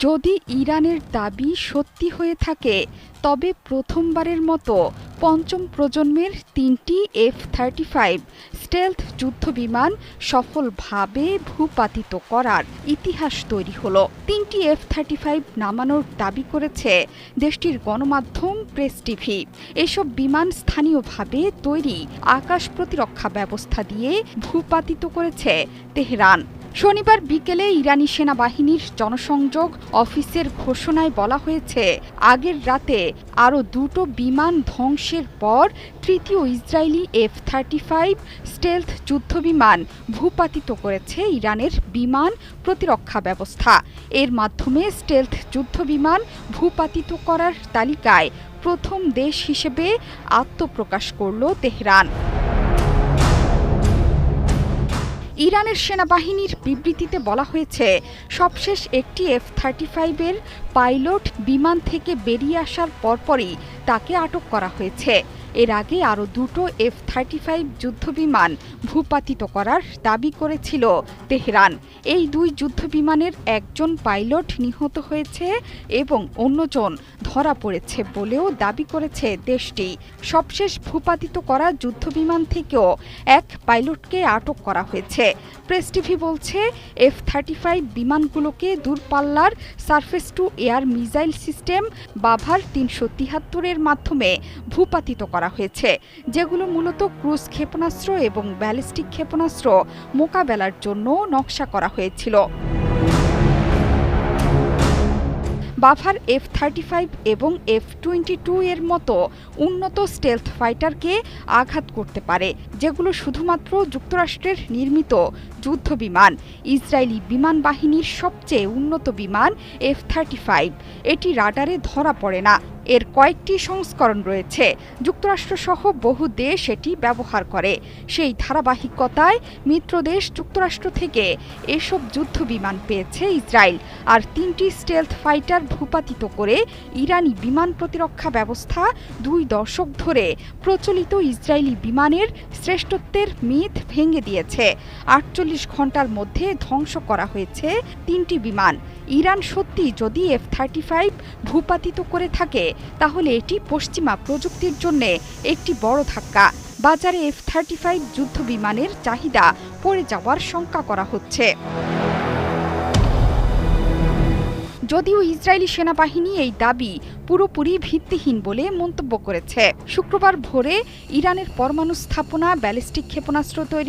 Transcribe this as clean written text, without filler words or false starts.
যদি ইরানের দাবি সত্যি হয়ে থাকে তবে প্রথমবারের মতো পঞ্চম প্রজন্মের ৩টি F-35 স্টেলথ যুদ্ধবিমান সফলভাবে ভূপাতিত করার ইতিহাস তৈরি হলো। ৩টি F-35 নামানোর দাবি করেছে দেশটির গণমাধ্যম প্রেস টিভি। এসব বিমান স্থানীয়ভাবে তৈরি আকাশ প্রতিরক্ষা ব্যবস্থা দিয়ে ভূপাতিত করেছে তেহরান। শনিবার বিকেলে ইরানি সেনাবাহিনীর জনসংযোগ অফিসের ঘোষণায় বলা হয়েছে, আগের রাতে আরও দুটো বিমান ধ্বংসের পর তৃতীয় ইসরায়েলি F-35 স্টেলথ যুদ্ধবিমান ভূপাতিত করেছে ইরানের বিমান প্রতিরক্ষা ব্যবস্থা। এর মাধ্যমে স্টেলথ যুদ্ধবিমান ভূপাতিত করার তালিকায় প্রথম দেশ হিসেবে আত্মপ্রকাশ করল তেহরান। ইরানের সেনাবাহিনীর বিবৃতিতে বলা হয়েছে, সবশেষ একটি F-35 এর পাইলট বিমান থেকে বেরিয়ে আসার পরপরই তাকে আটক করা হয়েছে। এর আগে আরও দুটো F-35 যুদ্ধবিমান ভূপাতিত করার দাবি করেছিল তেহরান। এই দুই যুদ্ধবিমানের একজন পাইলট নিহত হয়েছে এবং অন্যজন ধরা পড়েছে বলেও দাবি করেছে দেশটি। সবশেষ ভূপাতিত করা যুদ্ধবিমান থেকেও এক পাইলটকে আটক করা হয়েছে। প্রেস টিভি বলছে, F-35 বিমানগুলোকে দূরপাল্লার surface to air missile system Bavar ৩৭৩-এর মাধ্যমে ভূপাতিত করা হয়েছে, যেগুলো মূলত ক্রুজ ক্ষেপণাস্ত্র এবং ব্যালিস্টিক ক্ষেপণাস্ত্র মোকাবেলার জন্য নকশা করা হয়েছিল। বাভার F-35 এবং F-22 এর মতো উন্নত স্টেলথ ফাইটারকে আঘাত করতে পারে, যেগুলো শুধুমাত্র যুক্তরাষ্ট্রের নির্মিত যুদ্ধবিমান। ইসরায়েলি বিমান বাহিনীর সবচেয়ে উন্নত বিমান F-35। এটি রাডারে ধরা পড়ে না। এর কয়েকটি সংস্করণ রয়েছে। যুক্তরাষ্ট্রসহ বহু দেশ এটি ব্যবহার করে। সেই ধারাবাহিকতায় মিত্রদেশ যুক্তরাষ্ট্র থেকে এসব যুদ্ধবিমান পেয়েছে ইসরায়েল। আর ৩টি স্টেলথ ফাইটার ভূপাতিত করে ইরানি বিমান প্রতিরক্ষা ব্যবস্থা ২ দশক ধরে প্রচলিত ইসরায়েলি বিমানের শ্রেষ্ঠত্বের মিথ ভেঙে দিয়েছে। ৪৮ ঘণ্টার মধ্যে ধ্বংস করা হয়েছে ৩টি বিমান। ইরান সত্যি যদি F-35 ভূপাতিত করে থাকে, তাহলে এটি পশ্চিমা প্রযুক্তির জন্য একটি বড় ধাক্কা। বাজারে F-35 যুদ্ধবিমানের চাহিদা পড়ে যাওয়ার শঙ্কা করা হচ্ছে। যদিও ইসরায়েলি সেনাবাহিনী এই দাবি পুরোপুরি ভিত্তিহীন বলে মন্তব্য করেছে। শুক্রবার ভোরে ইরানের পরমাণু স্থাপনা ব্যালিস্টিক ক্ষেপণাস্ত্র তৈরি